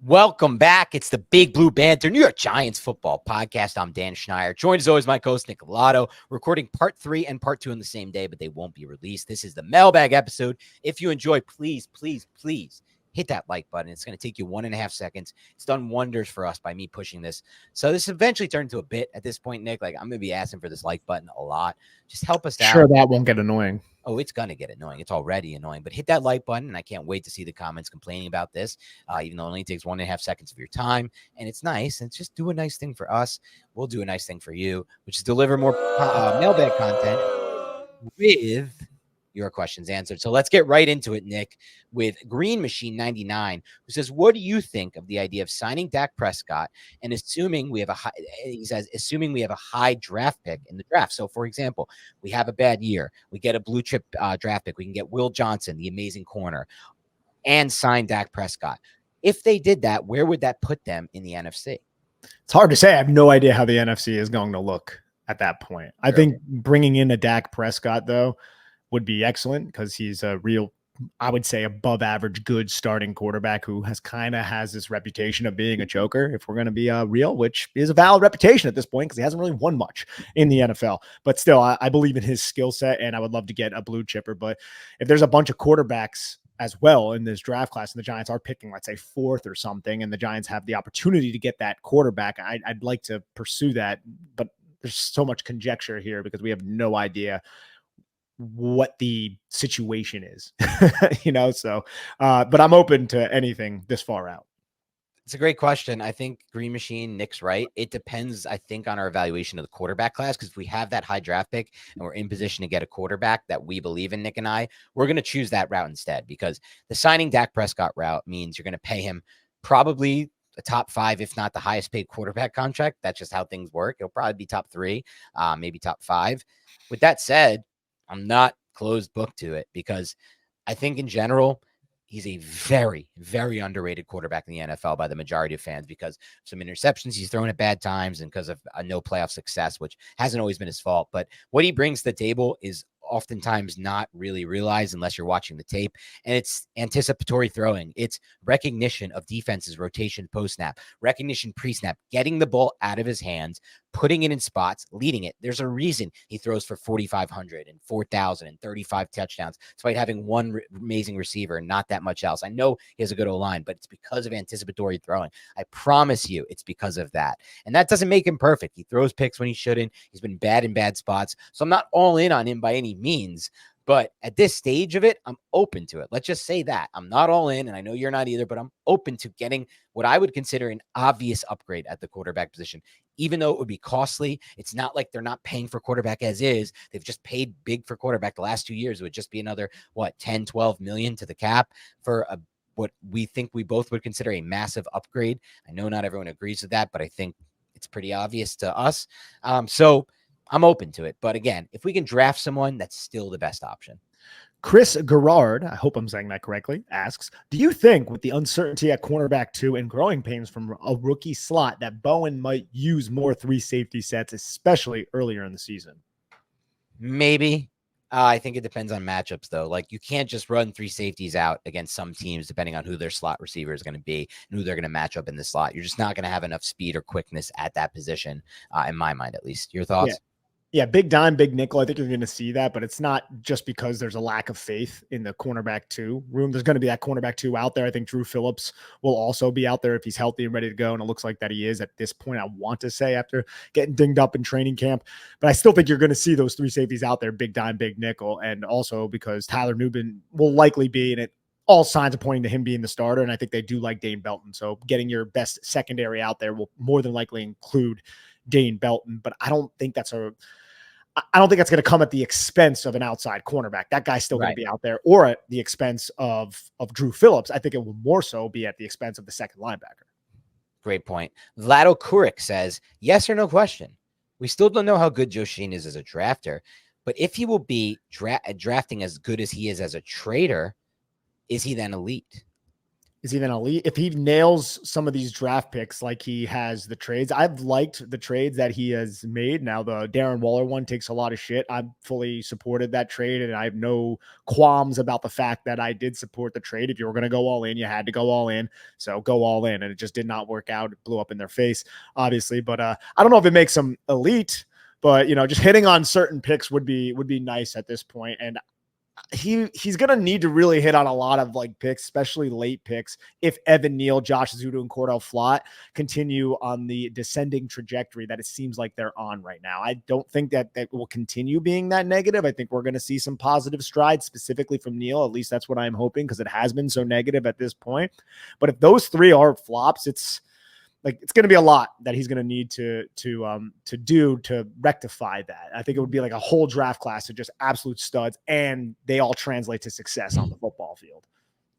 Welcome back. It's the Big Blue Banter, New York Giants football podcast. I'm Dan Schneier, joined as always my co-host Nick Colato. Recording part 3 and part 2 on the same day, but they won't be released. This is the Mailbag episode. If you enjoy, please hit that like button. It's going to take you 1.5 seconds. It's done wonders for us by me pushing this. So this eventually turned into a bit at this point, Nick. Like, I'm going to be asking for this like button a lot. Just help us out. Sure, that won't get annoying. Oh, it's going to get annoying. It's already annoying, but hit that like button. And I can't wait to see the comments complaining about this, even though it only takes 1.5 seconds of your time. And it's nice. And just do a nice thing for us. We'll do a nice thing for you, which is deliver more mailbag content with your questions answered. So let's get right into it, Nick, with Green Machine 99, who says, what do you think of the idea of signing Dak Prescott and assuming we have a high draft pick in the draft? So, for example, we have a bad year. We get a blue chip draft pick. We can get Will Johnson, the amazing corner, and sign Dak Prescott. If they did that, where would that put them in the NFC? It's hard to say. I have no idea how the NFC is going to look at that point. I think bringing in a Dak Prescott, though, would be excellent because he's a real, I would say, above average good starting quarterback who has this reputation of being a choker, if we're going to be real, which is a valid reputation at this point because he hasn't really won much in the NFL. But still, I believe in his skill set and I would love to get a blue chipper. But if there's a bunch of quarterbacks as well in this draft class and the Giants are picking, let's say, 4th or something, and the Giants have the opportunity to get that quarterback, I'd like to pursue that. But there's so much conjecture here because we have no idea what the situation is, but I'm open to anything this far out. It's a great question. I think Green Machine, Nick's right. It depends, I think, on our evaluation of the quarterback class, because if we have that high draft pick and we're in position to get a quarterback that we believe in, Nick and I, we're going to choose that route instead, because the signing Dak Prescott route means you're going to pay him probably a top 5, if not the highest paid quarterback contract. That's just how things work. It'll probably be top 3, maybe top 5. With that said, I'm not closed book to it because I think in general, he's a very, very underrated quarterback in the NFL by the majority of fans because of some interceptions he's thrown at bad times and because of no playoff success, which hasn't always been his fault. But what he brings to the table is oftentimes not really realized unless you're watching the tape. And it's anticipatory throwing. It's recognition of defenses, rotation, post-snap, recognition pre-snap, getting the ball out of his hands, putting it in spots, leading it. There's a reason he throws for 4,500 and 4,000 and 35 touchdowns, despite having one amazing receiver and not that much else. I know he has a good O-line, but it's because of anticipatory throwing. I promise you it's because of that. And that doesn't make him perfect. He throws picks when he shouldn't. He's been bad in bad spots. So I'm not all in on him by any means. But at this stage of it, I'm open to it. Let's just say that. I'm not all in, and I know you're not either, but I'm open to getting what I would consider an obvious upgrade at the quarterback position. Even though it would be costly, it's not like they're not paying for quarterback as is. They've just paid big for quarterback the last 2 years. It would just be another, 10, 12 million to the cap for what we think we both would consider a massive upgrade. I know not everyone agrees with that, but I think it's pretty obvious to us. So I'm open to it. But again, if we can draft someone, that's still the best option. Chris Gerard, I hope I'm saying that correctly, asks, do you think with the uncertainty at cornerback 2 and growing pains from a rookie slot that Bowen might use more 3 safety sets, especially earlier in the season? Maybe. I think it depends on matchups, though. Like, you can't just run 3 safeties out against some teams, depending on who their slot receiver is going to be and who they're going to match up in the slot. You're just not going to have enough speed or quickness at that position, in my mind, at least. Your thoughts? Yeah, big dime, big nickel. I think you're going to see that, but it's not just because there's a lack of faith in the cornerback 2 room. There's going to be that cornerback 2 out there. I think Drew Phillips will also be out there if he's healthy and ready to go, and it looks like that he is at this point, I want to say, after getting dinged up in training camp. But I still think you're going to see those 3 safeties out there, big dime, big nickel, and also because Tyler Nubin will likely be in it. All signs are pointing to him being the starter, and I think they do like Dane Belton. So getting your best secondary out there will more than likely include Dane Belton, but I don't think that's going to come at the expense of an outside cornerback. That guy's still going to be out there, or at the expense of Drew Phillips. I think it will more so be at the expense of the second linebacker. Great point. Vlado Kurik says, yes or no question. We still don't know how good Joe Sheen is as a drafter, but if he will be drafting as good as he is as a trader, is he then elite? Is he an elite? If he nails some of these draft picks like he has the trades, I've liked the trades that he has made. Now, the Darren Waller one takes a lot of shit. I've fully supported that trade, and I have no qualms about the fact that I did support the trade. If you were going to go all in, you had to go all in. So go all in, and it just did not work out. It blew up in their face, obviously. But I don't know if it makes them elite, but just hitting on certain picks would be nice at this point. And he's going to need to really hit on a lot of like picks, especially late picks, if Evan Neal, Josh Zudo, and Cordell Flott continue on the descending trajectory that it seems like they're on right now. I don't think that will continue being that negative. I think we're going to see some positive strides specifically from Neal. At least that's what I'm hoping, because it has been so negative at this point. But if those three are flops, it's going to be a lot that he's going to need to do to rectify that. I think it would be like a whole draft class of just absolute studs, and they all translate to success on the football field.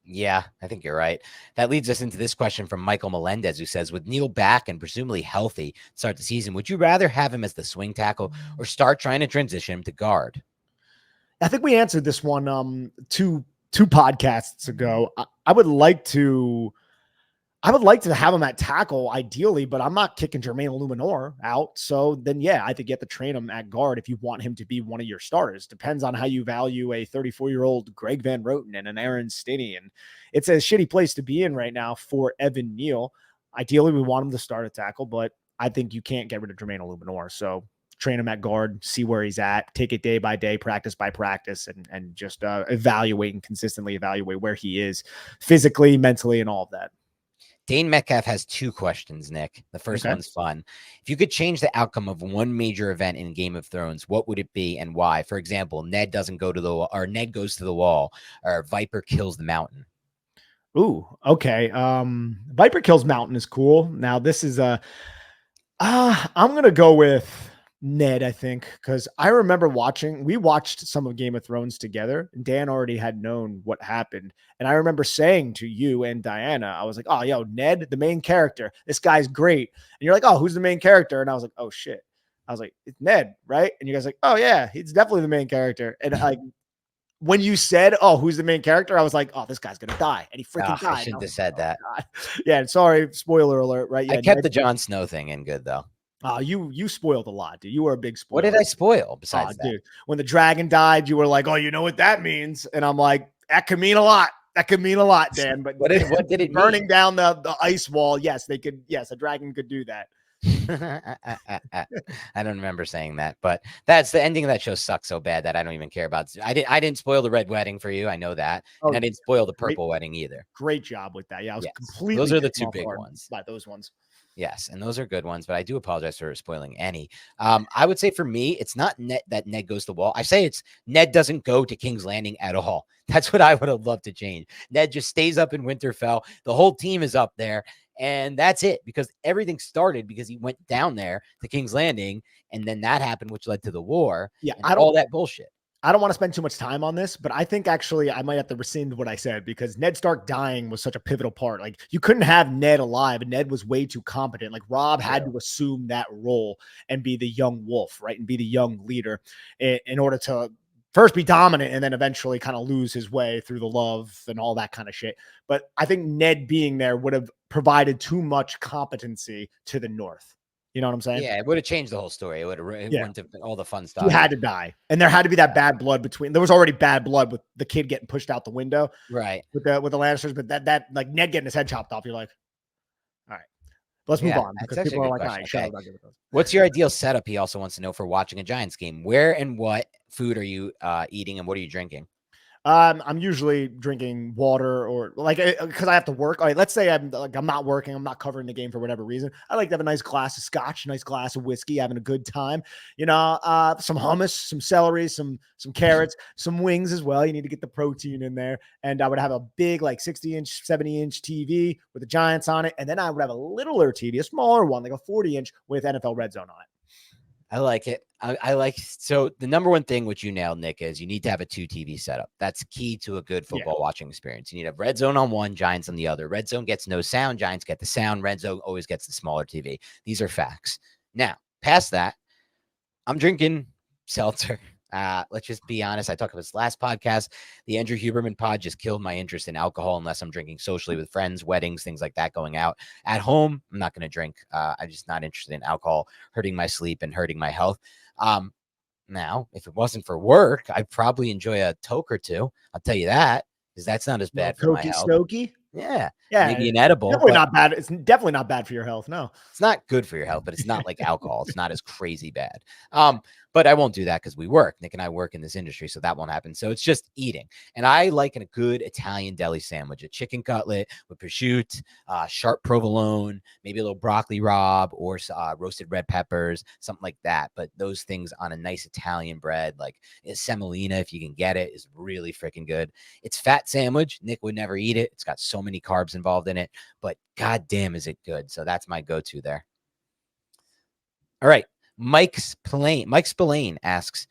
Yeah, I think you're right. That leads us into this question from Michael Melendez, who says, with Neal back and presumably healthy to start the season, would you rather have him as the swing tackle or start trying to transition him to guard? I think we answered this one two podcasts ago. I would like to have him at tackle ideally, but I'm not kicking Jermaine Illuminor out. So then, yeah, I think you have to train him at guard if you want him to be one of your starters. Depends on how you value a 34-year-old Greg Van Roten and an Aaron Stinney. And it's a shitty place to be in right now for Evan Neal. Ideally, we want him to start at tackle, but I think you can't get rid of Jermaine Illuminor. So train him at guard, see where he's at, take it day by day, practice by practice, and just evaluate and consistently evaluate where he is physically, mentally, and all of that. Dane Metcalf has two questions, Nick. The first one's fun. If you could change the outcome of one major event in Game of Thrones, what would it be and why? For example, Ned goes to the wall, or Viper kills the mountain. Ooh, okay. Viper kills mountain is cool. Now this is I'm gonna go with Ned, I think, because I remember we watched some of Game of Thrones together, and Dan already had known what happened. And I remember saying to you and Diana, I was like, oh, yo, Ned, the main character, this guy's great. And you're like, oh, who's the main character? And I was like, oh, shit. I was like, it's Ned, right? And you guys like, oh, yeah, he's definitely the main character. And like, when you said, oh, who's the main character? I was like, oh, this guy's going to die. And he freaking died. I shouldn't have said that. God. Yeah, sorry, spoiler alert, right? Yeah, I kept the Jon Snow thing in good, though. You spoiled a lot, dude. You were a big spoiler. What did I spoil besides that? Dude, when the dragon died, you were like, oh, you know what that means? And I'm like, that could mean a lot. That could mean a lot, Dan. But what did it burning mean? down the ice wall? Yes, they could. Yes, a dragon could do that. I don't remember saying that, but that's the ending of that show sucks so bad that I don't even care about. I didn't spoil the red wedding for you. I know that. And I didn't spoil the purple wedding either. Great job with that. Yeah, I was completely. Those are the two big ones. By those ones. Yes, and those are good ones, but I do apologize for spoiling any. I would say for me, it's not that Ned goes to the wall. I say it's Ned doesn't go to King's Landing at all. That's what I would have loved to change. Ned just stays up in Winterfell. The whole team is up there, and that's it, because everything started because he went down there to King's Landing, and then that happened, which led to the war. Yeah, all that bullshit. I don't want to spend too much time on this, but I think actually I might have to rescind what I said, because Ned Stark dying was such a pivotal part. Like, you couldn't have Ned alive, and Ned was way too competent. Like, Rob had to assume that role and be the young wolf, right? And be the young leader in order to first be dominant and then eventually kind of lose his way through the love and all that kind of shit. But I think Ned being there would have provided too much competency to the North. You know what I'm saying? Yeah, it would have changed the whole story. It wouldn't have been all the fun stuff. He had to die. And there had to be that bad blood between. There was already bad blood with the kid getting pushed out the window. Right. With the Lannisters, but that like Ned getting his head chopped off, you're like, all right. Let's move on, because people are like, all right, shut up. What's your ideal setup? He also wants to know for watching a Giants game. Where and what food are you eating, and what are you drinking? I'm usually drinking water, or like, because I have to work. All right, let's say I'm not working, I'm not covering the game for whatever reason. I like to have a nice glass of scotch, a nice glass of whiskey, having a good time. Some hummus, some celery, some carrots, some wings as well. You need to get the protein in there. And I would have a big, like 60-inch, 70-inch TV with the Giants on it. And then I would have a littler TV, a smaller one, like a 40-inch with NFL Red Zone on it. I like it. I like, so the number one thing, which you nailed, Nick, is you need to have a 2 TV setup. That's key to a good football watching experience. You need to have Red Zone on one, Giants on the other. Red Zone gets no sound, Giants get the sound. Red Zone always gets the smaller TV. These are facts. Now, past that, I'm drinking seltzer. Let's just be honest. I talked about this last podcast. The Andrew Huberman pod just killed my interest in alcohol unless I'm drinking socially with friends, weddings, things like that, going out. At home, I'm not going to drink. I'm just not interested in alcohol hurting my sleep and hurting my health. Now, if it wasn't for work, I'd probably enjoy a toke or two. I'll tell you that, because that's not as bad for my Tokey health. Stokey. Yeah, Yeah, maybe an edible, definitely but not bad. It's definitely not bad for your health. No, it's not good for your health, but it's not like alcohol. It's not as crazy bad. But I won't do that because we work. Nick and I work in this industry, so that won't happen. So it's just eating. And I like a good Italian deli sandwich, a chicken cutlet with prosciutto, sharp provolone, maybe a little broccoli rabe or roasted red peppers, something like that. But those things on a nice Italian bread, like semolina, if you can get it, is really freaking good. It's fat sandwich. Nick would never eat it. It's got so many carbs involved in it, but goddamn, is it good. So that's my go-to there. All right. Mike Spillane asks,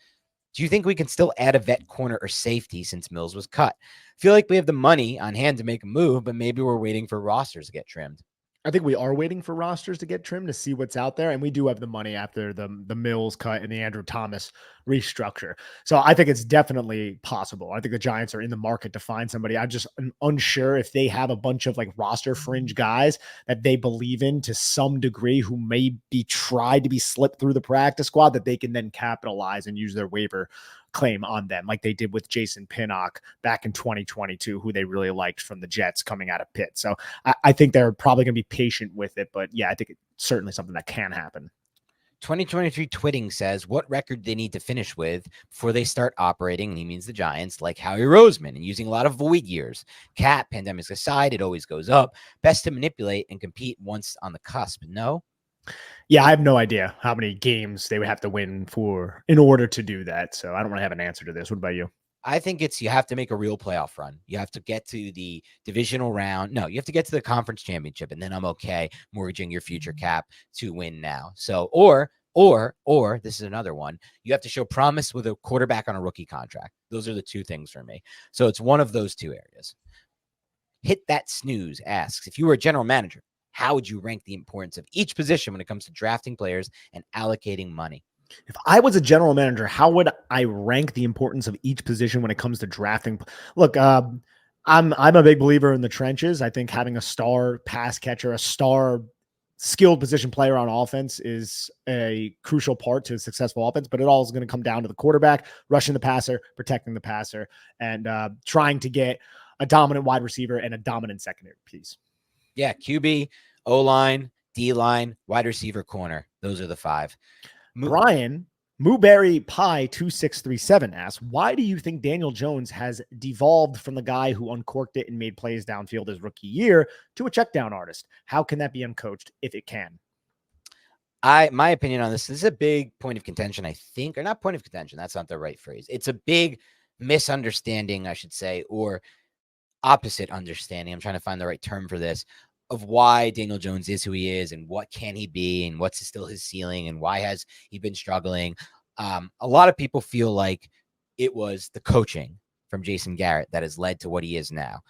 do you think we can still add a vet corner or safety since Mills was cut? I feel like we have the money on hand to make a move, but maybe we're waiting for rosters to get trimmed. I think we are waiting for rosters to get trimmed to see what's out there. And we do have the money after the Mills cut and the Andrew Thomas restructure. So I think it's definitely possible. I think the Giants are in the market to find somebody. I'm just unsure if they have a bunch of like roster fringe guys that they believe in to some degree who may be tried to be slipped through the practice squad that they can then capitalize and use their waiver claim on them, like they did with Jason Pinnock back in 2022, who they really liked from the Jets coming out of Pitt. So I think they're probably going to be patient with it, but yeah, I think it's certainly something that can happen. 2023 Twitting says, what record they need to finish with before they start operating, and he means the Giants, like Howie Roseman and using a lot of void years. Cap, pandemics aside, it always goes up. Best to manipulate and compete once on the cusp. No? Yeah, I have no idea how many games they would have to win in order to do that. So I don't really have an answer to this. What about you? I think you have to make a real playoff run. You have to get to the divisional round. No, you have to get to the conference championship, and then I'm okay mortgaging your future cap to win now. So, or this is another one. You have to show promise with a quarterback on a rookie contract. Those are the two things for me. So it's one of those two areas. Hit That Snooze asks, if you were a general manager, how would you rank the importance of each position when it comes to drafting players and allocating money? If I was a general manager, how would I rank the importance of each position when it comes to drafting? Look, I'm a big believer in the trenches. I think having a star pass catcher, a star skilled position player on offense is a crucial part to a successful offense, but it all is going to come down to the quarterback, rushing the passer, protecting the passer, and trying to get a dominant wide receiver and a dominant secondary piece. Yeah, QB, O-line, D-line, wide receiver, corner. Those are the five. Brian Mooberry Pie 2637 asks, why do you think Daniel Jones has devolved from the guy who uncorked it and made plays downfield his rookie year to a check down artist? How can that be uncoached if it can? My opinion on this is a big point of contention, I think, or not point of contention. That's not the right phrase. It's a big misunderstanding, I should say, or opposite understanding. I'm trying to find the right term for this, of why Daniel Jones is who he is and what can he be and what's still his ceiling and why has he been struggling. A lot of people feel like it was the coaching from Jason Garrett that has led to what he is now.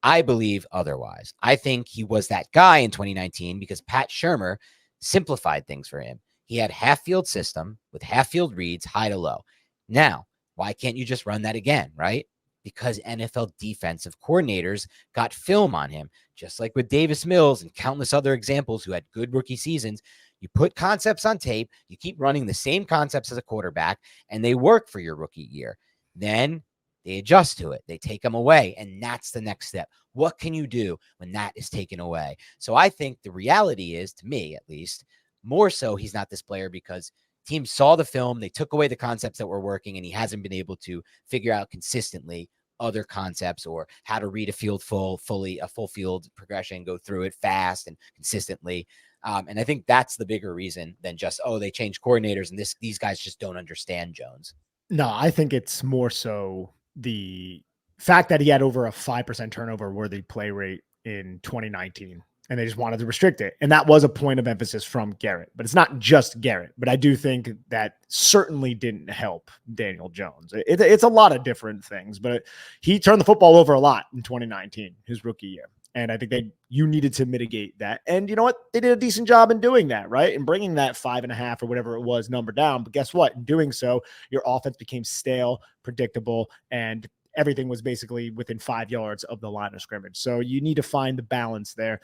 I believe otherwise. I think he was that guy in 2019 because Pat Shurmur simplified things for him. He had half-field system with half-field reads, high to low. Now, why can't you just run that again, right? Because NFL defensive coordinators got film on him, just like with Davis Mills and countless other examples who had good rookie seasons. You put concepts on tape, you keep running the same concepts as a quarterback, and they work for your rookie year. Then they adjust to it. They take them away, and that's the next step. What can you do when that is taken away? So I think the reality is, to me at least, more so he's not this player because teams saw the film, they took away the concepts that were working, and he hasn't been able to figure out consistently other concepts or how to read a field fully, a full field progression, go through it fast and consistently. And I think that's the bigger reason than just, they changed coordinators and these guys just don't understand Jones. No, I think it's more so the fact that he had over a 5% turnover worthy play rate in 2019. And they just wanted to restrict it. And that was a point of emphasis from Garrett. But it's not just Garrett. But I do think that certainly didn't help Daniel Jones. It's a lot of different things. But he turned the football over a lot in 2019, his rookie year. And I think you needed to mitigate that. And you know what? They did a decent job in doing that, right? And bringing that 5.5 or whatever it was number down. But guess what? In doing so, your offense became stale, predictable, and everything was basically within 5 yards of the line of scrimmage. So you need to find the balance there.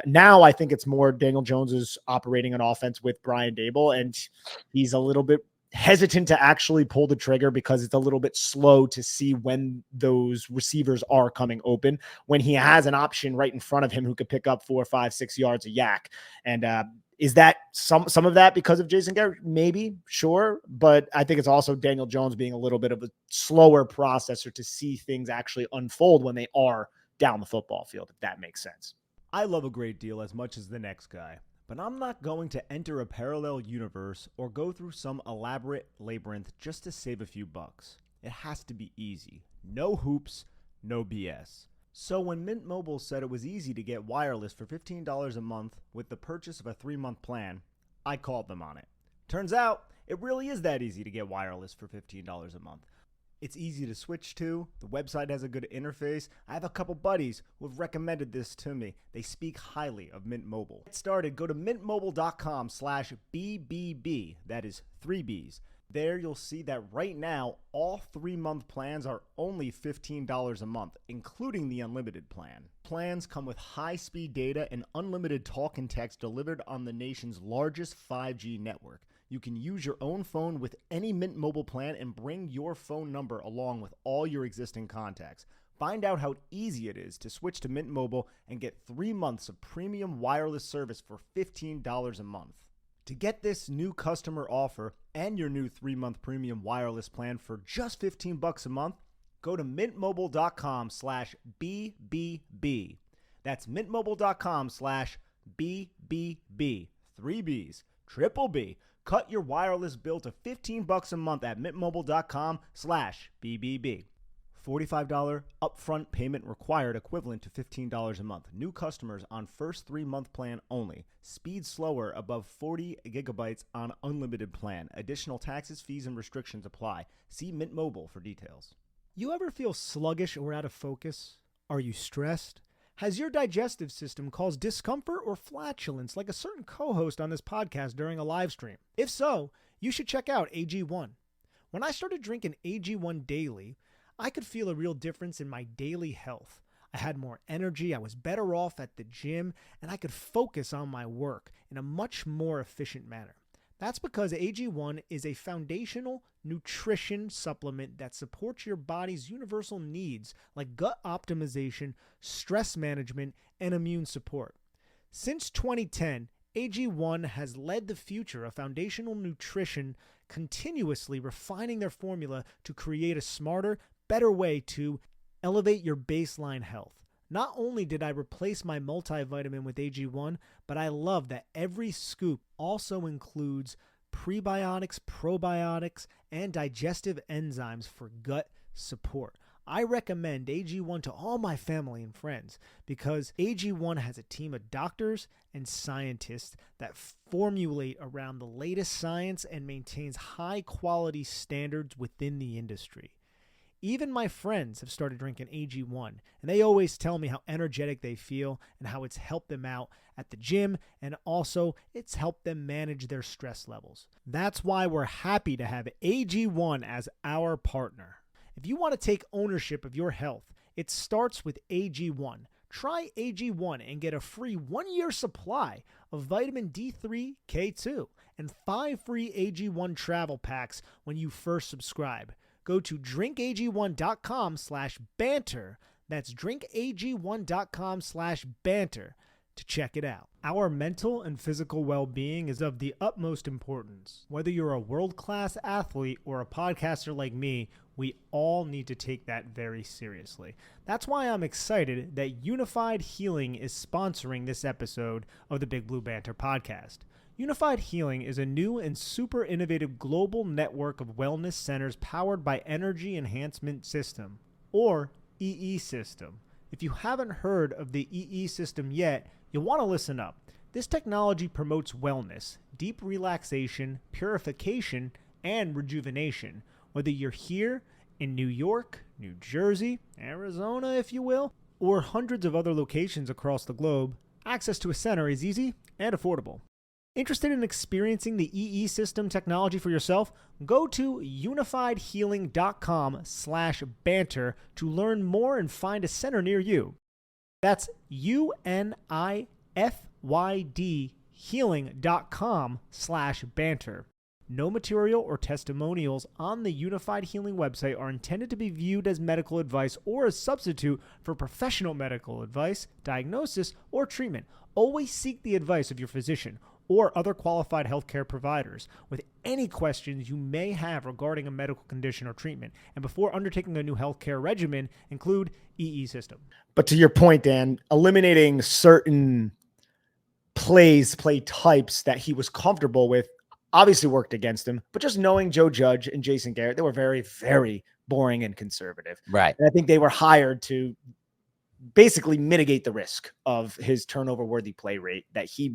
Now I think it's more Daniel Jones is operating an offense with Brian Dable, and he's a little bit hesitant to actually pull the trigger because it's a little bit slow to see when those receivers are coming open, when he has an option right in front of him who could pick up 4, 5, 6 yards a yak. And is that some of that because of Jason Garrett? Maybe, sure. But I think it's also Daniel Jones being a little bit of a slower processor to see things actually unfold when they are down the football field, if that makes sense. I love a great deal as much as the next guy, but I'm not going to enter a parallel universe or go through some elaborate labyrinth just to save a few bucks. It has to be easy. No hoops, no BS. So when Mint Mobile said it was easy to get wireless for $15 a month with the purchase of a 3-month plan, I called them on it. Turns out, it really is that easy to get wireless for $15 a month. It's easy to switch to. The website has a good interface. I have a couple buddies who have recommended this to me. They speak highly of Mint Mobile. Get started. Go to mintmobile.com/BBB. That is 3 Bs. There you'll see that right now, all 3-month plans are only $15 a month, including the unlimited plan. Plans come with high-speed data and unlimited talk and text delivered on the nation's largest 5G network. You can use your own phone with any Mint Mobile plan and bring your phone number along with all your existing contacts. Find out how easy it is to switch to Mint Mobile and get 3 months of premium wireless service for $15 a month. To get this new customer offer and your new 3-month premium wireless plan for just $15 a month, go to mintmobile.com/BBB. That's mintmobile.com/BBB. 3 Bs, triple B. Cut your wireless bill to $15 a month at mintmobile.com/BBB. $45 upfront payment required, equivalent to $15 a month. New customers on first 3-month plan only. Speed slower above 40 gigabytes on unlimited plan. Additional taxes, fees, and restrictions apply. See Mint Mobile for details. You ever feel sluggish or out of focus? Are you stressed? Has your digestive system caused discomfort or flatulence like a certain co-host on this podcast during a live stream? If so, you should check out AG1. When I started drinking AG1 daily, I could feel a real difference in my daily health. I had more energy, I was better off at the gym, and I could focus on my work in a much more efficient manner. That's because AG1 is a foundational nutrition supplement that supports your body's universal needs like gut optimization, stress management, and immune support. Since 2010, AG1 has led the future of foundational nutrition, continuously refining their formula to create a smarter, better way to elevate your baseline health. Not only did I replace my multivitamin with AG1, but I love that every scoop also includes prebiotics, probiotics, and digestive enzymes for gut support. I recommend AG1 to all my family and friends because AG1 has a team of doctors and scientists that formulate around the latest science and maintains high quality standards within the industry. Even my friends have started drinking AG1, and they always tell me how energetic they feel and how it's helped them out at the gym, and also it's helped them manage their stress levels. That's why we're happy to have AG1 as our partner. If you want to take ownership of your health, it starts with AG1. Try AG1 and get a free 1-year supply of vitamin D3, K2, and 5 free AG1 travel packs when you first subscribe. Go to drinkag1.com/banter. That's drinkag1.com/banter to check it out. Our mental and physical well-being is of the utmost importance. Whether you're a world-class athlete or a podcaster like me, we all need to take that very seriously. That's why I'm excited that Unified Healing is sponsoring this episode of the Big Blue Banter podcast. Unified Healing is a new and super innovative global network of wellness centers powered by Energy Enhancement System, or EE System. If you haven't heard of the EE System yet, you'll want to listen up. This technology promotes wellness, deep relaxation, purification, and rejuvenation. Whether you're here in New York, New Jersey, Arizona, if you will, or hundreds of other locations across the globe, access to a center is easy and affordable. Interested in experiencing the EE system technology for yourself? Go to unifiedhealing.com/banter to learn more and find a center near you. That's UNIFYD healing.com/banter. No material or testimonials on the Unified Healing website are intended to be viewed as medical advice or a substitute for professional medical advice, diagnosis, or treatment. Always seek the advice of your physician or other qualified healthcare providers with any questions you may have regarding a medical condition or treatment. And before undertaking a new healthcare regimen, include EE system. But to your point, Dan, eliminating certain play types that he was comfortable with obviously worked against him, but just knowing Joe Judge and Jason Garrett, they were very, very boring and conservative. Right. And I think they were hired to basically mitigate the risk of his turnover worthy play rate that he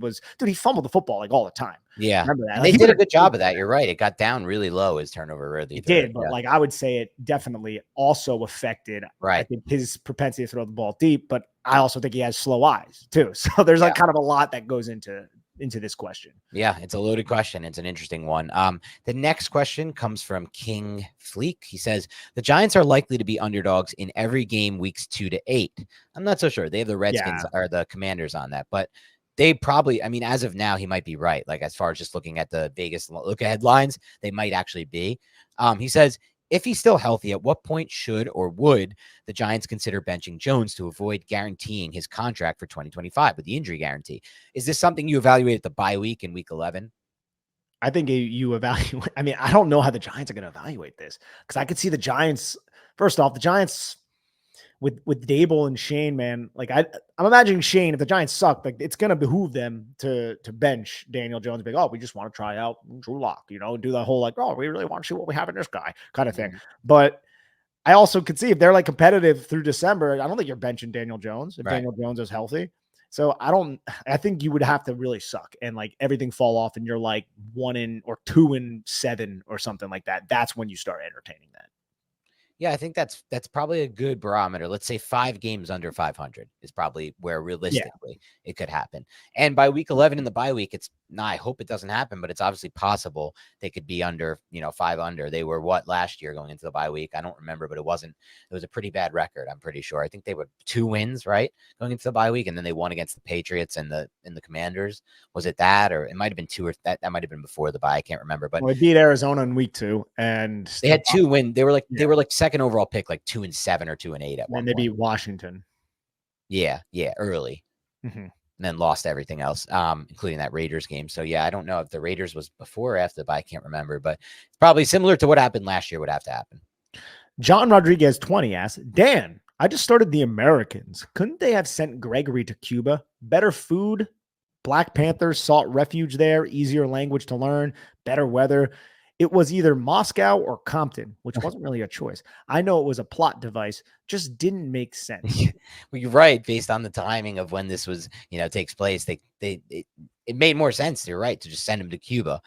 fumbled the football like all the time. Yeah. Remember that? And Like, they did a good job of that. You're right. It got down really low, his turnover worthy. It did, but like I would say it definitely also affected, I think, his propensity to throw the ball deep, but I also think he has slow eyes too. So there's like kind of a lot that goes into this question. Yeah, it's a loaded question. It's an interesting one. The next question comes from King Fleek. He says, the Giants are likely to be underdogs in every game weeks 2 to 8. I'm not so sure. They have the Redskins or the Commanders on that, but they probably, I mean, as of now, he might be right. Like, as far as just looking at the Vegas look ahead lines, they might actually be. He says, if he's still healthy, at what point should or would the Giants consider benching Jones to avoid guaranteeing his contract for 2025 with the injury guarantee? Is this something you evaluate at the bye week in week 11? I think you evaluate. I mean, I don't know how the Giants are going to evaluate this because I could see the Giants. First off, the Giants with Dable and Shane, man. Like I'm imagining Shane, if the Giants suck, like it's going to behoove them to bench Daniel Jones. Be like, oh, we just want to try out Drew Lock, do the whole like, oh, we really want to see what we have in this guy kind of thing. But I also could see if they're like competitive through December, I don't think you're benching Daniel Jones if Daniel Jones is healthy. So I think you would have to really suck and like everything fall off and you're like 1 or 2-7 or something like that. That's when you start entertaining that. Yeah, I think that's probably a good barometer. Let's say 5 games under 500 is probably where realistically it could happen. And by week 11 in the bye week, I hope it doesn't happen, but it's obviously possible they could be under, 5 under. They were last year going into the bye week? I don't remember, but it was a pretty bad record. I'm pretty sure. I think they were 2 wins, right? Going into the bye week. And then they won against the Patriots and the Commanders. Was it that, or it might've been 2 or that might've been before the bye. I can't remember, but they beat Arizona in week 2 and they had 2 wins. They were like second overall pick, like 2-7 or 2-8 at one point. And they beat point. Washington. Yeah, early. And then lost everything else, including that Raiders game. So yeah, I don't know if the Raiders was before or after the bye. I can't remember, but it's probably similar to what happened last year would have to happen. John Rodriguez 20 asks, Dan, I just started the Americans. Couldn't they have sent Gregory to Cuba? Better food, Black Panthers sought refuge there, easier language to learn, better weather. It was either Moscow or Compton, which wasn't really a choice. I know it was a plot device, just didn't make sense. Well, you're right. Based on the timing of when this was, takes place, it made more sense. You're right to just send him to Cuba.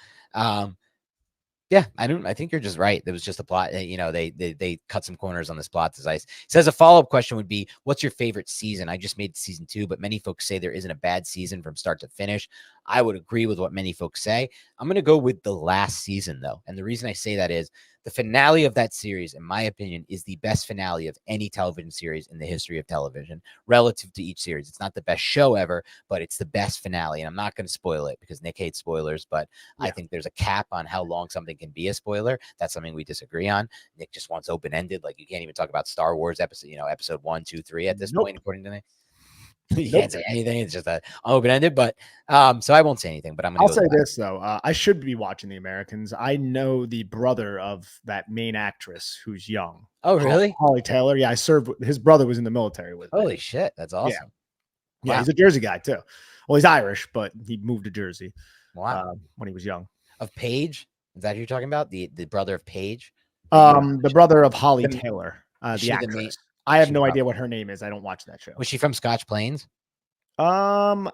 Yeah, I think you're just right. There was just a plot. They cut some corners on this plot device. Says a follow-up question would be, what's your favorite season? I just made season 2, but many folks say there isn't a bad season from start to finish. I would agree with what many folks say. I'm going to go with the last season, though. And the reason I say that is the finale of that series, in my opinion, is the best finale of any television series in the history of television relative to each series. It's not the best show ever, but it's the best finale. And I'm not going to spoil it because Nick hates spoilers, but I think there's a cap on how long something can be a spoiler. That's something we disagree on. Nick just wants open-ended. Like, you can't even talk about Star Wars episode 1, 2, 3 at this point, according to me. You can't say anything. It's just open-ended, but so I won't say anything, but I'll say this though. I should be watching the Americans. I know the brother of that main actress who's young. Oh, really? Holly Taylor. Yeah, I served. His brother was in the military with me. Holy shit. That's awesome. Yeah, he's a Jersey guy too. Well, he's Irish, but he moved to Jersey. Wow. When he was young. Of Paige? Is that who you're talking about? The brother of Paige? The brother of Holly Taylor, the actress. I have no idea what her name is. I don't watch that show. Was she from Scotch Plains? I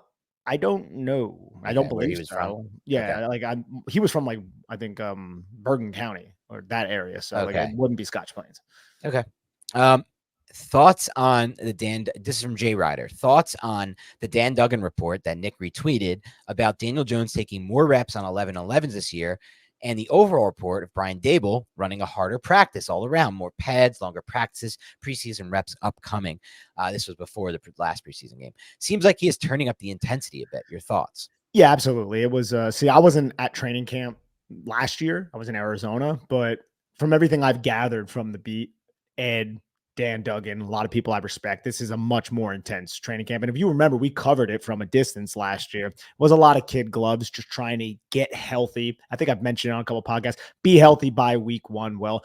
don't know. I don't believe he was so. from. Yeah, okay. He was from I think Bergen County or that area. So I wouldn't be Scotch Plains. Okay. thoughts on the this is from Jay Ryder. Thoughts on the Dan Duggan report that Nick retweeted about Daniel Jones taking more reps on 11-11s this year, and the overall report of Brian Dable running a harder practice all around, more pads, longer practices, preseason reps upcoming. This was before the last preseason game. Seems like he is turning up the intensity a bit. Your thoughts? Yeah, absolutely. It was, see, I wasn't at training camp last year. I was in Arizona, but from everything I've gathered from the beat, Ed, Dan Duggan, a lot of people I respect, this is a much more intense training camp. And if you remember, we covered it from a distance last year. It was a lot of kid gloves just trying to get healthy. I think I've mentioned it on a couple of podcasts, be healthy by week one. Well,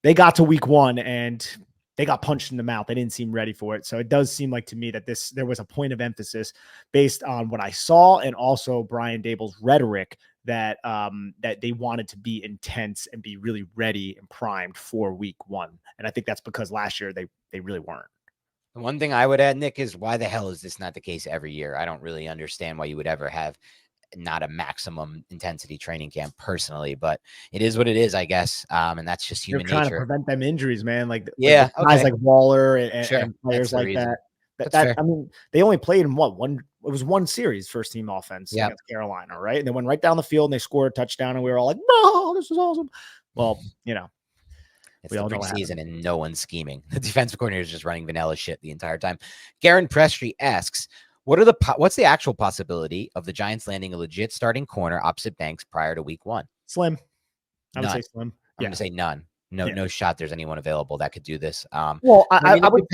they got to week one and they got punched in the mouth. They didn't seem ready for it. So it does seem like to me that there was a point of emphasis based on what I saw and also Brian Dable's rhetoric that that they wanted to be intense and be really ready and primed for week one. And I think that's because last year they really weren't. The one thing I would add, Nick, is why the hell is this not the case every year? I don't really understand why you would ever have not a maximum intensity training camp personally, but it is what it is, I guess. And that's just human They're trying nature. to prevent them injuries, man. Like, yeah, guys like Waller Sure. and players like reason. that. I mean, they only played in it was one series, first team offense against Carolina, right? And they went right down the field and they scored a touchdown, and we were all like, "No, this is awesome." Well, it's we the all know what preseason and no one's scheming. The defensive coordinator is just running vanilla shit the entire time. Garen Prestry asks, what's the actual possibility of the Giants landing a legit starting corner opposite Banks prior to week one? Slim. I would None. say slim. I'm going to say none. No shot there's anyone available that could do this. Well, I would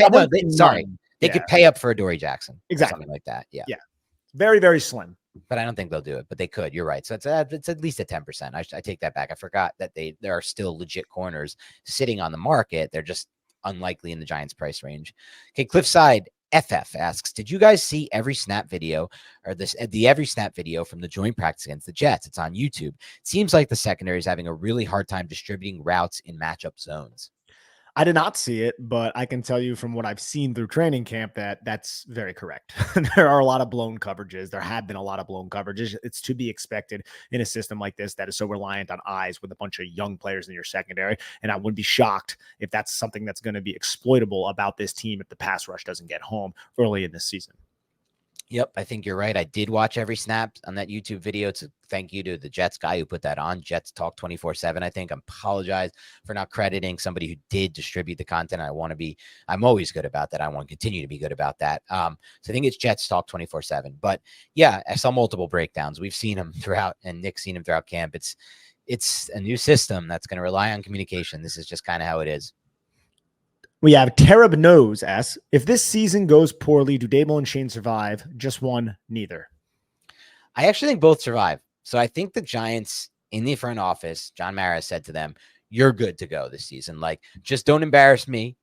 they could pay up for a Dory Jackson. Exactly. Something like that. Yeah. Very, very slim. But I don't think they'll do it, but they could. You're right. So it's at least a 10%. I take that back. I forgot that there are still legit corners sitting on the market. They're just unlikely in the Giants price range. Okay. Cliffside FF asks, did you guys see every snap video or the every snap video from the joint practice against the Jets? It's on YouTube. It seems like the secondary is having a really hard time distributing routes in matchup zones. I did not see it, but I can tell you from what I've seen through training camp that that's very correct. There are a lot of blown coverages. There have been a lot of blown coverages. It's to be expected in a system like this that is so reliant on eyes with a bunch of young players in your secondary. And I wouldn't be shocked if that's something that's going to be exploitable about this team if the pass rush doesn't get home early in this season. Yep, I think you're right. I did watch every snap on that YouTube video. To thank you to the Jets guy who put that on. Jets Talk 24/7. I think I apologize for not crediting somebody who did distribute the content. I'm always good about that. I want to continue to be good about that. So I think it's Jets Talk 24/7. But yeah, I saw multiple breakdowns. We've seen them throughout, and Nick's seen them throughout camp. It's a new system that's going to rely on communication. This is just kind of how it is. We have Terab Nose asks, if this season goes poorly, do Dable and Shane survive? Just one, neither. I actually think both survive. So I think the Giants in the front office, John Mara said to them, you're good to go this season. Like, just don't embarrass me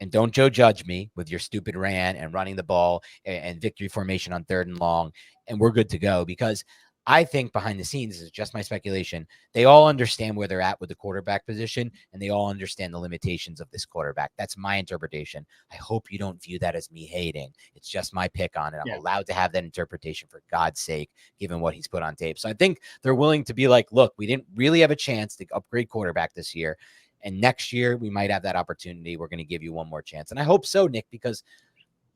and don't Joe Judge me with your stupid ran and running the ball and victory formation on 3rd and long. And we're good to go, because I think behind the scenes, this is just my speculation, they all understand where they're at with the quarterback position, and they all understand the limitations of this quarterback. That's my interpretation. I hope you don't view that as me hating. It's just my pick on it. I'm allowed to have that interpretation, for God's sake, given what he's put on tape. So I think they're willing to be like, look, we didn't really have a chance to upgrade quarterback this year, and next year we might have that opportunity. We're going to give you one more chance. And I hope so, Nick, because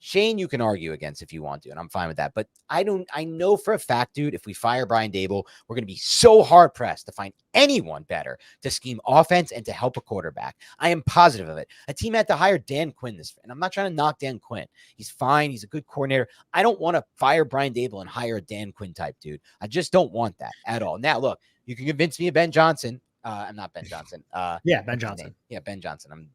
Shane, you can argue against if you want to, and I'm fine with that. But I know for a fact, dude, if we fire Brian Dable, we're going to be so hard pressed to find anyone better to scheme offense and to help a quarterback. I am positive of it. A team had to hire Dan Quinn and I'm not trying to knock Dan Quinn. He's fine. He's a good coordinator. I don't want to fire Brian Dable and hire a Dan Quinn type dude. I just don't want that at all. Now, look, you can convince me of Ben Johnson. I'm not Ben Johnson. Ben Johnson. Yeah, Ben Johnson.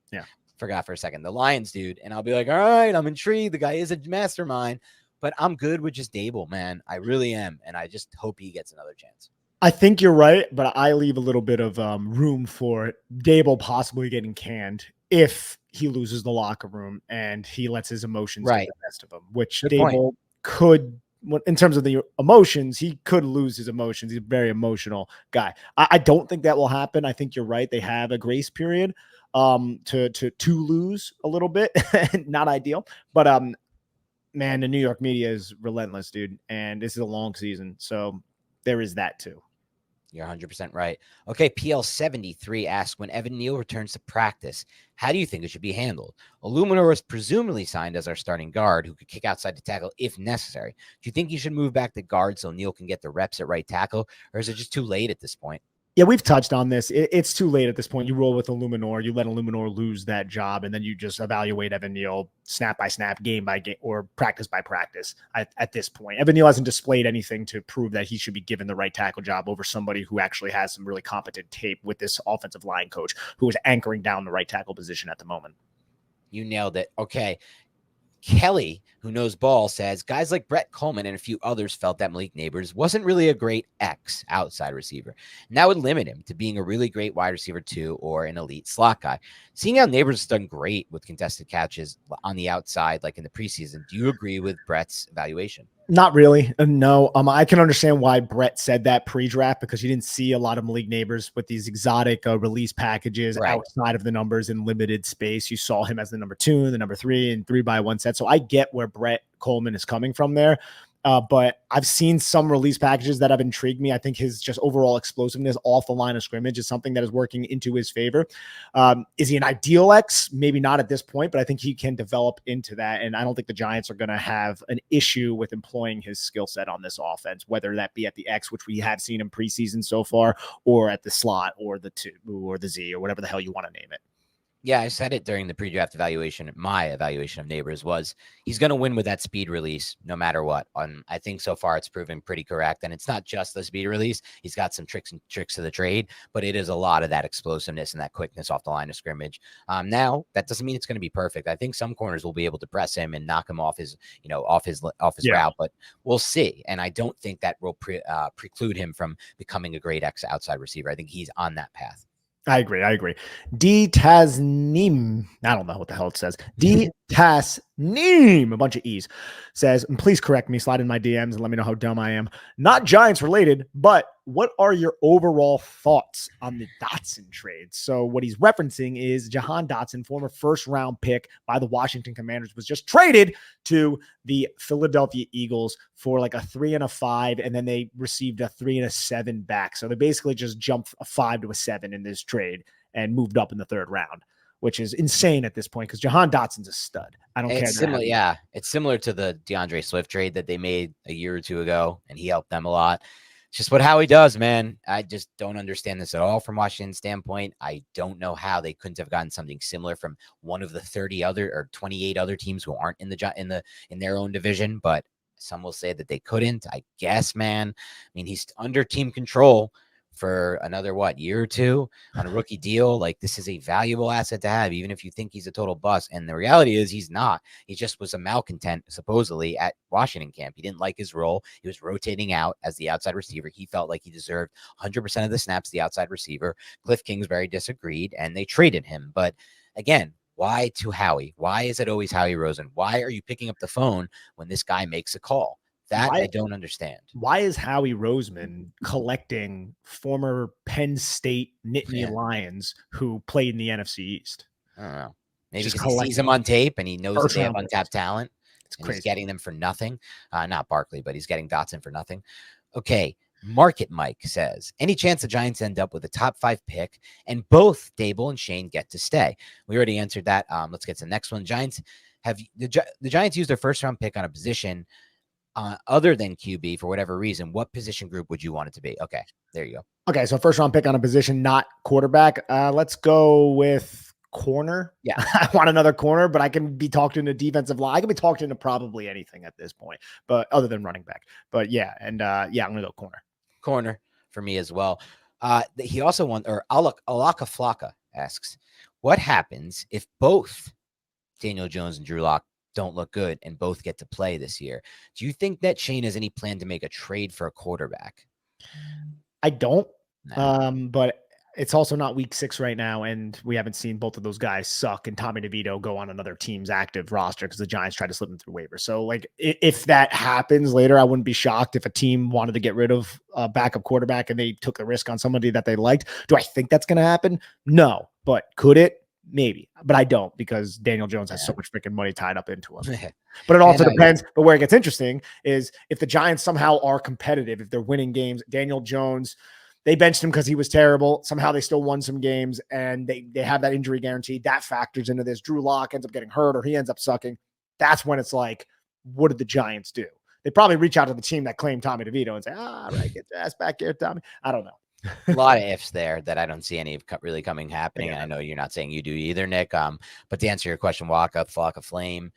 Forgot for a second, the Lions dude, and I'll be like, all right, I'm intrigued. The guy is a mastermind, but I'm good with just Dable, man. I really am, and I just hope he gets another chance. I think you're right, but I leave a little bit of room for Dable possibly getting canned if he loses the locker room and he lets his emotions get the best of him, which good Dable could. In terms of the emotions, he could lose his emotions. He's a very emotional guy. I don't think that will happen. I think you're right. They have a grace period to lose a little bit. Not ideal, but man, the New York media is relentless, dude, and this is a long season, so there is that too. You're 100% right. Okay, PL73 asks, when Evan Neal returns to practice, how do you think it should be handled? Illuminor was presumably signed as our starting guard who could kick outside to tackle if necessary. Do you think you should move back to guard so Neal can get the reps at right tackle, or is it just too late at this point? Yeah, we've touched on this. It's too late at this point. You roll with Illuminor, you let Illuminor lose that job, and then you just evaluate Evan Neal snap by snap, game by game, or practice by practice at this point. Evan Neal hasn't displayed anything to prove that he should be given the right tackle job over somebody who actually has some really competent tape with this offensive line coach who is anchoring down the right tackle position at the moment. You nailed it. Okay. Kelly, who knows ball, says guys like Brett Coleman and a few others felt that Malik Neighbors wasn't really a great X outside receiver. And that would limit him to being a really great wide receiver 2 or an elite slot guy. Seeing how Neighbors has done great with contested catches on the outside, like in the preseason, do you agree with Brett's evaluation? Not really. No. I can understand why Brett said that pre-draft because you didn't see a lot of Malik Neighbors with these exotic release packages outside of the numbers in limited space. You saw him as the number 2, the number 3, and 3-by-1 set. So I get where Brett Coleman is coming from there. But I've seen some release packages that have intrigued me. I think his just overall explosiveness off the line of scrimmage is something that is working into his favor. Is he an ideal X? Maybe not at this point, but I think he can develop into that. And I don't think the Giants are going to have an issue with employing his skill set on this offense, whether that be at the X, which we have seen in preseason so far, or at the slot or the 2 or the Z or whatever the hell you want to name it. Yeah, I said it during the pre-draft evaluation. My evaluation of Neighbors was he's going to win with that speed release no matter what. I think so far it's proven pretty correct. And it's not just the speed release. He's got some tricks of the trade, but it is a lot of that explosiveness and that quickness off the line of scrimmage. Now, that doesn't mean it's going to be perfect. I think some corners will be able to press him and knock him off his route, but we'll see. And I don't think that will preclude him from becoming a great X outside receiver. I think he's on that path. I agree. D Tasneem, I don't know what the hell it says. D Tasneem, a bunch of E's, says, and please correct me, slide in my DMs and let me know how dumb I am. Not Giants related, but what are your overall thoughts on the Dotson trade? So what he's referencing is Jahan Dotson, former first-round pick by the Washington Commanders, was just traded to the Philadelphia Eagles for like a 3 and a 5, and then they received a 3 and a 7 back. So they basically just jumped a 5 to a 7 in this trade and moved up in the 3rd round, which is insane at this point because Jahan Dotson's a stud. I don't care. Similar, it's similar to the DeAndre Swift trade that they made a year or 2 ago, and he helped them a lot. It's just what Howie does, man. I just don't understand this at all from Washington's standpoint. I don't know how they couldn't have gotten something similar from one of the 28 other teams who aren't in their own division, but some will say that they couldn't. I guess, man. I mean, he's under team control for another year or 2 on a rookie deal. Like, this is a valuable asset to have, even if you think he's a total bust. And the reality is he's not. He just was a malcontent supposedly at Washington camp. He didn't like his role. He was rotating out as the outside receiver. He felt like he deserved 100% of the snaps, the outside receiver. Cliff Kingsbury disagreed and they traded him. But again, why to Howie? Why is it always Howie Roseman? Why are you picking up the phone when this guy makes a call? That I don't understand. Why is Howie Roseman collecting former Penn State Nittany Lions who played in the NFC East? I don't know. Maybe because he sees them on tape and he knows that they have untapped talent. It's crazy. He's getting them for nothing. Not Barkley, but he's getting Dotson for nothing. Okay. Market Mike says, any chance the Giants end up with a top 5 pick and both Dable and Shane get to stay? We already answered that. Let's get to the next one. The Giants used their 1st-round pick on a position other than QB for whatever reason. What position group would you want it to be? Okay, there you go. Okay, so 1st-round pick on a position, not quarterback. Let's go with corner. Yeah, I want another corner, but I can be talked into defensive line. I can be talked into probably anything at this point, but other than running back. But yeah, and I'm gonna go corner. Corner for me as well. He also Alaka Flocka asks, what happens if both Daniel Jones and Drew Lock don't look good and both get to play this year? Do you think that Shane has any plan to make a trade for a quarterback? I don't. No. But it's also not week 6 right now, and we haven't seen both of those guys suck and Tommy DeVito go on another team's active roster because the Giants tried to slip them through waivers. So, like, if that happens later, I wouldn't be shocked if a team wanted to get rid of a backup quarterback and they took the risk on somebody that they liked. Do I think that's going to happen? No. But could it? Maybe, but I don't, because Daniel Jones has so much freaking money tied up into him. But it also depends. But where it gets interesting is if the Giants somehow are competitive, if they're winning games, Daniel Jones They benched him because he was terrible. Somehow they still won some games, and they have that injury guarantee. That factors into this. Drew Lock ends up getting hurt, or he ends up sucking. That's when it's like, what did the Giants do? They probably reach out to the team that claimed Tommy DeVito and say, right, get your ass back here, Tommy. I don't know. A lot of ifs there that I don't see any really happening. Yeah. And I know you're not saying you do either, Nick. But to answer your question, Flock of Flame.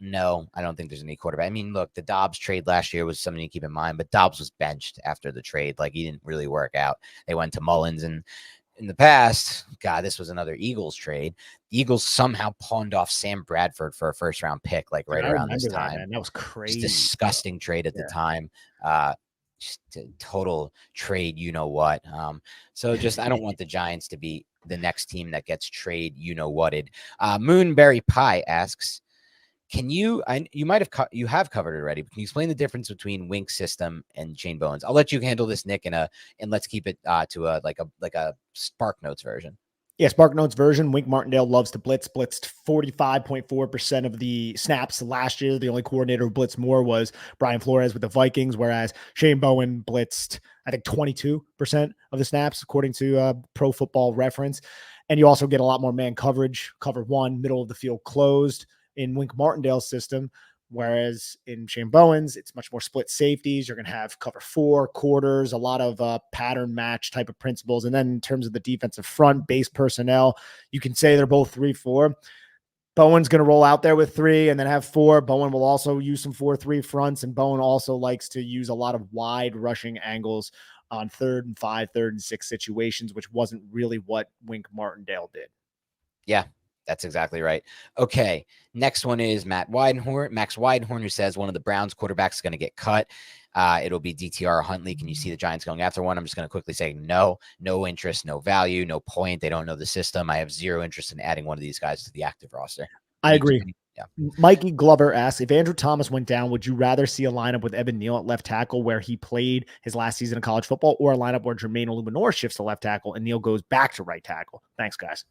No, I don't think there's any quarterback. I mean, look, the Dobbs trade last year was something to keep in mind, but Dobbs was benched after the trade. Like, he didn't really work out. They went to Mullins, and in the past, God, this was another Eagles trade. The Eagles somehow pawned off Sam Bradford for a first-round pick, like right around this time. That was crazy. Just disgusting trade at the time. Just a total trade, you know what. So just I don't want the Giants to be the next team that gets trade, you know whated. Moonberry Pie asks, can you have covered it already, but can you explain the difference between Wink system and Shane Bowen's? I'll let you handle this, Nick, and let's keep it to a Spark Notes version. Yeah, Spark Notes version. Wink Martindale loves to blitz. Blitzed 45.4% of the snaps last year. The only coordinator who blitzed more was Brian Flores with the Vikings, whereas Shane Bowen blitzed, I think, 22% of the snaps, according to Pro Football Reference. And you also get a lot more man coverage, cover one, middle of the field closed in Wink Martindale's system, whereas in Shane Bowen's, it's much more split safeties. You're going to have cover four, quarters, a lot of pattern match type of principles. And then in terms of the defensive front, base personnel, you can say they're both 3-4. Bowen's going to roll out there with 3 and then have 4. Bowen will also use some 4-3 fronts, and Bowen also likes to use a lot of wide rushing angles on 3rd and 5, 3rd and 6 situations, which wasn't really what Wink Martindale did. Yeah, that's exactly right. Okay, next one is Max Weidenhorn, who says one of the Browns quarterbacks is going to get cut. It'll be DTR or Huntley. Can you see the Giants going after one? I'm just going to quickly say no interest, no value, no point. They don't know the system. I have zero interest in adding one of these guys to the active roster. I agree. Yeah. Mikey Glover asks, if Andrew Thomas went down, would you rather see a lineup with Evan Neal at left tackle where he played his last season of college football, or a lineup where Jermaine Oluminor shifts to left tackle and Neal goes back to right tackle? Thanks, guys.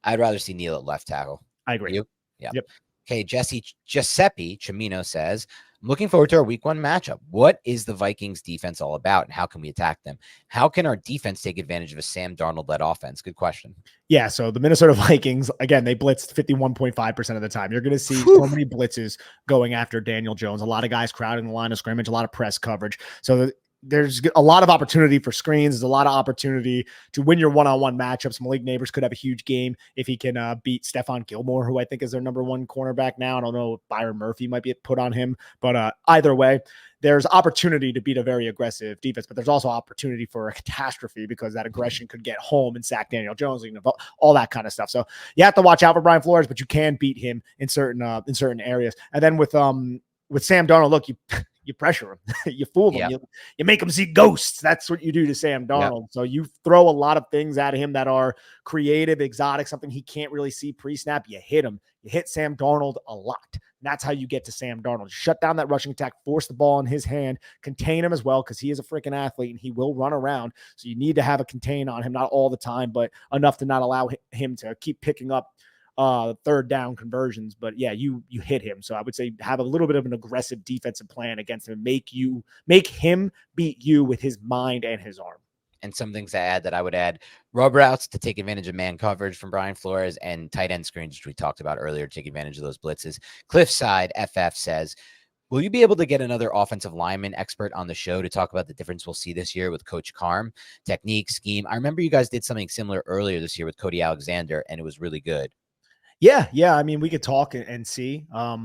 I'd rather see Neal at left tackle. I agree. You? Yeah. Yep. Okay, Giuseppe Chimino says, I'm looking forward to our week 1 matchup. What is the Vikings defense all about, and how can we attack them? How can our defense take advantage of a Sam Darnold-led offense? Good question. Yeah, so the Minnesota Vikings, again, they blitzed 51.5% of the time. You're going to see so many blitzes going after Daniel Jones, a lot of guys crowding the line of scrimmage, a lot of press coverage. So there's a lot of opportunity for screens. There's a lot of opportunity to win your one-on-one matchups. Malik Neighbors could have a huge game if he can beat Stephon Gilmore, who I think is their number 1 cornerback now. I don't know if Byron Murphy might be put on him, but either way, there's opportunity to beat a very aggressive defense, but there's also opportunity for a catastrophe because that aggression could get home and sack Daniel Jones, all that kind of stuff. So you have to watch out for Brian Flores, but you can beat him in certain areas. And then with Sam Darnold, look, you pressure him, you fool him, you make him see ghosts. That's what you do to Sam Darnold. Yep. So you throw a lot of things at him that are creative, exotic, something he can't really see pre-snap. You hit him. You hit Sam Darnold a lot. And that's how you get to Sam Darnold. Shut down that rushing attack, force the ball in his hand, contain him as well, because he is a freaking athlete and he will run around. So you need to have a contain on him, not all the time, but enough to not allow him to keep picking up 3rd down conversions. But yeah, you hit him. So I would say have a little bit of an aggressive defensive plan against him, make him beat you with his mind and his arm. And some things to add that I would add: rub routes to take advantage of man coverage from Brian Flores, and tight end screens, which we talked about earlier, to take advantage of those blitzes. Cliffside FF says, will you be able to get another offensive lineman expert on the show to talk about the difference we'll see this year with Coach Carm? Technique, scheme. I remember you guys did something similar earlier this year with Cody Alexander, and it was really good. Yeah. I mean, we could talk and see. I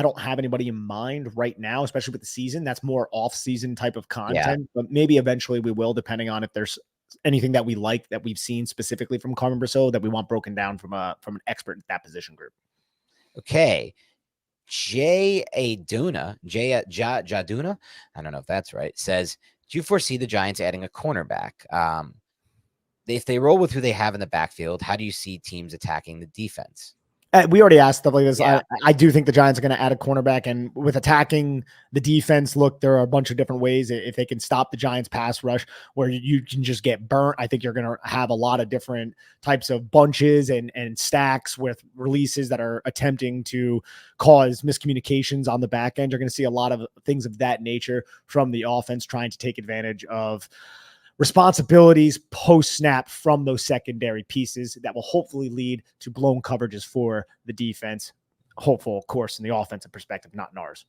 don't have anybody in mind right now, especially with the season. That's more off-season type of content, but maybe eventually we will, depending on if there's anything that we like that we've seen specifically from Carmen Brasso that we want broken down from an expert in that position group. Okay. Jaduna, I don't know if that's right, says, do you foresee the Giants adding a cornerback? If they roll with who they have in the backfield, how do you see teams attacking the defense? We already asked stuff like this. Yeah. I do think the Giants are going to add a cornerback, and with attacking the defense, look, there are a bunch of different ways. If they can stop the Giants pass rush where you can just get burnt, I think you're going to have a lot of different types of bunches and stacks with releases that are attempting to cause miscommunications on the back end. You're going to see a lot of things of that nature from the offense trying to take advantage of responsibilities post-snap from those secondary pieces that will hopefully lead to blown coverages for the defense. Hopeful, of course, in the offensive perspective, not in ours.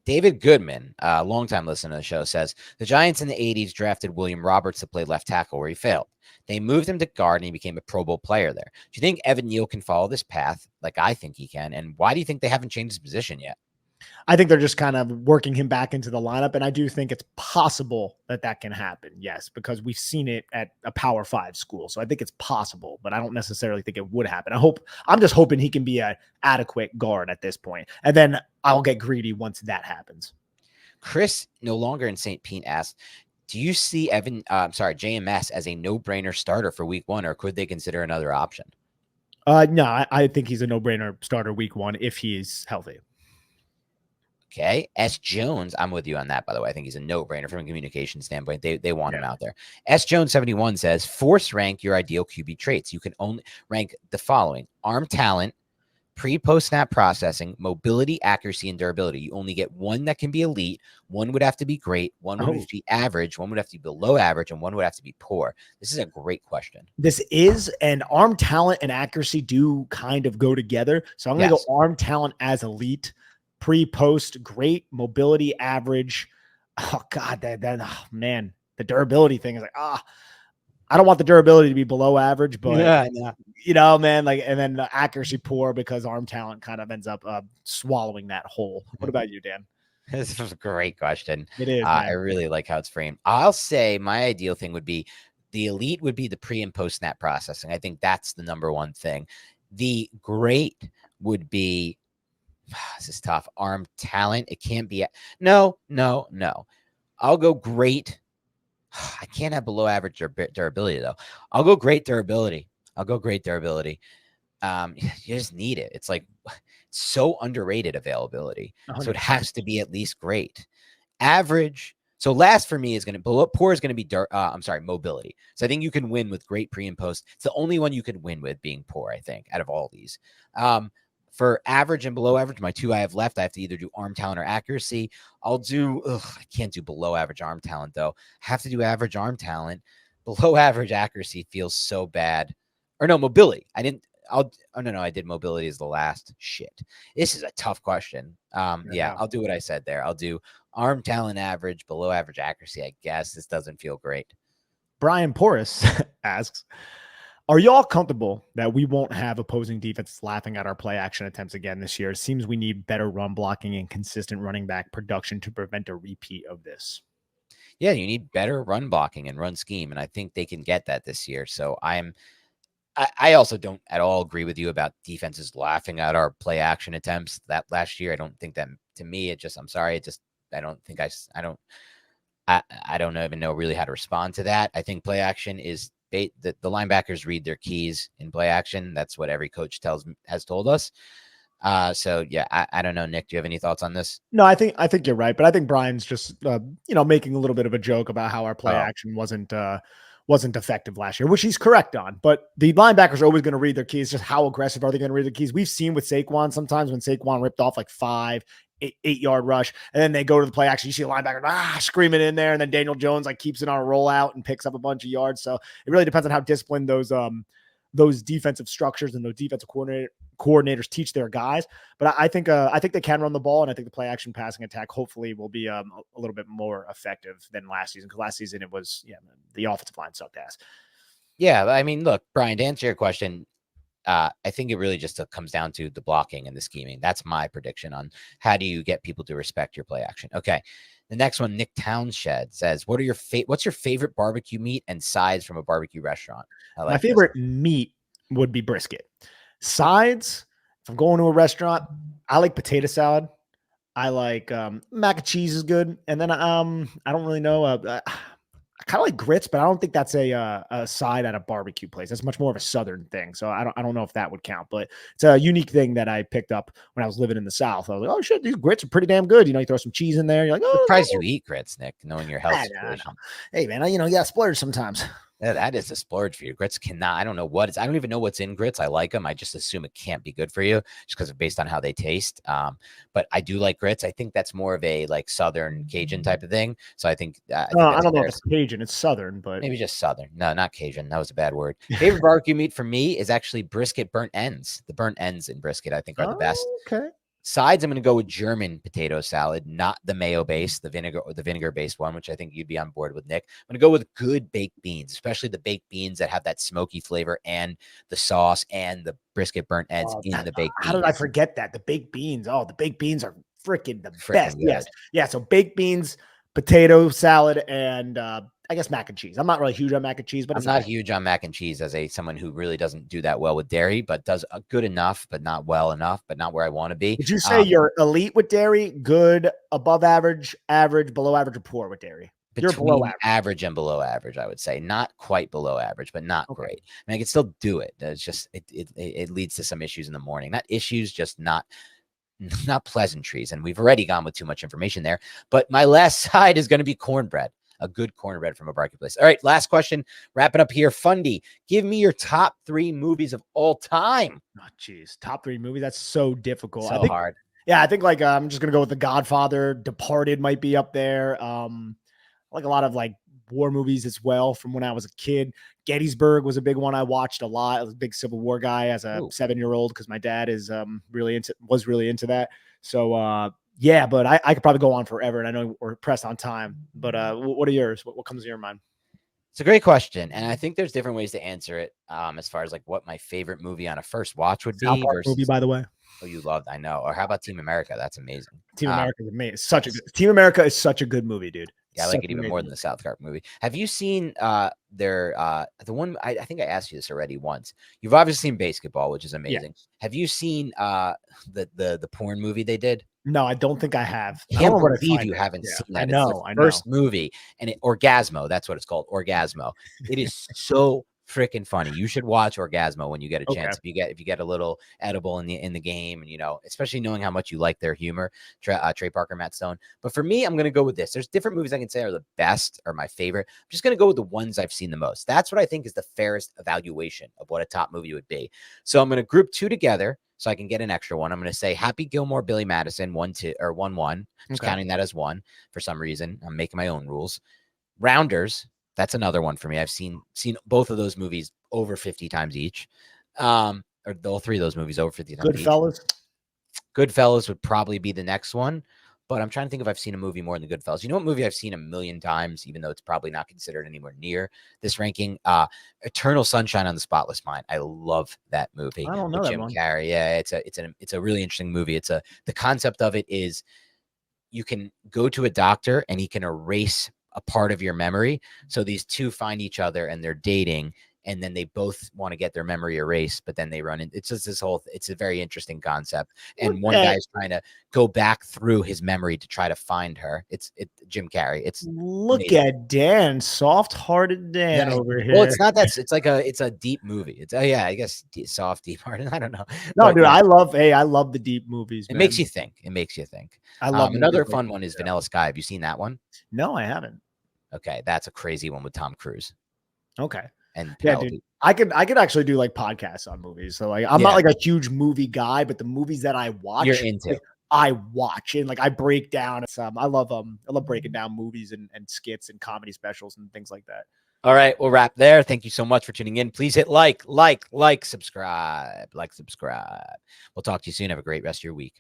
David Goodman, a longtime listener to the show, says the Giants in the 80s drafted William Roberts to play left tackle where he failed. They moved him to guard and he became a Pro Bowl player there. Do you think Evan Neal can follow this path like I think he can? And why do you think they haven't changed his position yet? I think they're just kind of working him back into the lineup. And I do think it's possible that that can happen. Yes, because we've seen it at a Power 5 school. So I think it's possible, but I don't necessarily think it would happen. I'm just hoping he can be an adequate guard at this point. And then I'll get greedy once that happens. Chris, no longer in St. Pete, asked, do you see JMS as a no-brainer starter for week 1, or could they consider another option? No, I think he's a no-brainer starter week 1 if he's healthy. Okay. S. Jones, I'm with you on that, by the way. I think he's a no-brainer from a communication standpoint. They want him out there. S. Jones 71 says, force rank your ideal QB traits. You can only rank the following: arm talent, pre-post snap processing, mobility, accuracy, and durability. You only get one that can be elite. One would have to be great. One would have to be average. One would have to be below average, and one would have to be poor. This is a great question. This is, and arm talent and accuracy do kind of go together. So I'm going to go arm talent as elite. Pre-post, great, mobility, average. Oh God, man, the durability thing is like, I don't want the durability to be below average, but man, like, and then the accuracy poor because arm talent kind of ends up swallowing that whole. What about you, Dan? This is a great question. It is. I really like how it's framed. I'll say my ideal thing would be the elite would be the pre and post snap processing. I think that's the number one thing. The great would be, this is tough. Arm talent. It can't be. No. I'll go great. I can't have below average durability though. I'll go great durability. You just need it. It's like so underrated availability. 100%. So it has to be at least great. Average. So last for me is going to poor is going to be mobility. So I think you can win with great pre and post. It's the only one you can win with being poor, I think, out of all these. For average and below average, my two I have left, I have to either do arm talent or accuracy. I can't do below average arm talent though. I have to do average arm talent. Below average accuracy feels so bad. Or no, mobility. I did mobility as the last. Shit. This is a tough question. I'll do what I said there. I'll do arm talent average, below average accuracy, I guess. This doesn't feel great. Brian Porras asks, are y'all comfortable that we won't have opposing defenses laughing at our play action attempts again this year? It seems we need better run blocking and consistent running back production to prevent a repeat of this. Yeah, you need better run blocking and run scheme, and I think they can get that this year. So I also don't at all agree with you about defenses laughing at our play action attempts that last year. I don't think that, to me, I don't even know really how to respond to that. I think play action is the linebackers read their keys in play action. That's what every coach has told us. So yeah, I don't know, Nick, do you have any thoughts on this? No, I think you're right, but I think Brian's just, making a little bit of a joke about how our play action wasn't effective last year, which he's correct on. But the linebackers are always going to read their keys. Just how aggressive are they going to read their keys? We've seen with Saquon sometimes when Saquon ripped off like 8-yard rush, and then they go to the play action. You see a linebacker screaming in there, and then Daniel Jones keeps it on a rollout and picks up a bunch of yards. So it really depends on how disciplined those defensive structures and those defensive coordinators teach their guys. But I think they can run the ball, and I think the play action passing attack hopefully will be a little bit more effective than last season, because last season it was the offensive line sucked ass. Yeah, I mean, look, Brian, to answer your question, I think it really just comes down to the blocking and the scheming. That's my prediction on how do you get people to respect your play action. Okay. The next one, Nick Townshed says, what's your favorite barbecue meat and sides from a barbecue restaurant? My favorite meat would be brisket. Sides, if I'm going to a restaurant, I like potato salad. I like mac and cheese is good. And then I don't really know. I kind of like grits, but I don't think that's a side at a barbecue place. That's much more of a Southern thing. So I don't know if that would count, but it's a unique thing that I picked up when I was living in the South. I was like, oh shit, these grits are pretty damn good. You throw some cheese in there. You're like, oh, surprised you eat grits, Nick, knowing your health situation. Hey man, you gotta splurge sometimes. Yeah, that is a splurge for you. Grits cannot. I don't know what it's. I don't even know what's in grits. I like them. I just assume it can't be good for you just because based on how they taste. But I do like grits. I think that's more of a like Southern Cajun type of thing. So I think I that's don't know fair. if it's Cajun. It's Southern, but Maybe just Southern. No, not Cajun. That was a bad word. Favorite barbecue meat for me is actually brisket burnt ends. The burnt ends in brisket I think are the best. Okay. Sides, I'm going to go with German potato salad, not the mayo based, the vinegar based one, which I think you'd be on board with, Nick. I'm going to go with good baked beans, especially the baked beans that have that smoky flavor and the sauce and the brisket burnt ends in the baked beans. How did I forget that? The baked beans. Oh, the baked beans are freaking the best. Good. Yes. Yeah. So baked beans, potato salad, and I guess mac and cheese. I'm not really huge on mac and cheese, but I'm not huge on mac and cheese as someone who really doesn't do that well with dairy, but does good enough, but not well enough, but not where I want to be. Would you say you're elite with dairy, good, above average, average, below average, or poor with dairy? You're below average and below average, I would say. Not quite below average, but not great. I mean, I can still do it. It's just it leads to some issues in the morning. Not issues, just not pleasantries. And we've already gone with too much information there. But my last side is going to be cornbread. A good cornbread from a barbecue place. All right, last question. Wrapping up here. Fundy, give me your top 3 movies of all time. Oh, geez. Top 3 movies. That's so difficult. So hard. Yeah, I think like I'm just gonna go with The Godfather. Departed might be up there. Like a lot of like war movies as well from when I was a kid. Gettysburg was a big one I watched a lot. I was a big Civil War guy as a 7-year-old because my dad was really into that. So yeah, but I could probably go on forever, and I know we're pressed on time. But what are yours? What comes to your mind? It's a great question, and I think there's different ways to answer it. As far as like what my favorite movie on a first watch would be. Movie, by the way. Oh, you loved, I know. Or how about Team America? That's amazing. Team America is amazing. Team America is such a good movie, dude. Yeah, I like it even more than the South Park movie. Have you seen the one? I think I asked you this already once. You've obviously seen Basketball, which is amazing. Yeah. Have you seen the porn movie they did? No, I don't think I have. I can't believe you haven't seen that. I know. It's the first movie, and Orgasmo. That's what it's called, Orgasmo. It is so freaking funny. You should watch Orgasmo when you get a chance. If you get a little edible in the game, and especially knowing how much you like their humor, Trey Parker, Matt Stone. But for me, I'm gonna go with this. There's different movies I can say are the best or my favorite. I'm just gonna go with the ones I've seen the most. That's what I think is the fairest evaluation of what a top movie would be. So I'm gonna group 2 together so I can get an extra one. I'm gonna say Happy Gilmore, Billy Madison, 1-2 or 1-1. Just counting that as 1 for some reason. I'm making my own rules. Rounders. That's another one for me. I've seen both of those movies over 50 times each. Or all 3 of those movies over 50 times Goodfellas. each. Goodfellas would probably be the next one. But I'm trying to think if I've seen a movie more than Goodfellas. You know what movie I've seen a million times, even though it's probably not considered anywhere near this ranking? Eternal Sunshine on the Spotless Mind. I love that movie. I don't know that Jim one. Carrey. Yeah, it's a really interesting movie. The concept of it is you can go to a doctor and he can erase a part of your memory. So these 2 find each other and they're dating, and then they both want to get their memory erased, but then they run in. It's just it's a very interesting concept. And one guy is trying to go back through his memory to try to find her. It's Jim Carrey. Look amazing. At Dan, soft-hearted Dan over here. Well, it's not that. It's a deep movie. It's I guess soft, deep-hearted. I don't know. No, dude, I love the deep movies. It makes you think. I love another fun one is Vanilla Sky. Have you seen that one? No, I haven't. Okay, that's a crazy one with Tom Cruise. Okay. And dude, I could actually do like podcasts on movies. So like I'm not like a huge movie guy, but the movies that I watch, you're into. Like, I watch and like I break down. I love breaking down movies and skits and comedy specials and things like that. All right, we'll wrap there. Thank you so much for tuning in. Please hit like, subscribe. We'll talk to you soon. Have a great rest of your week.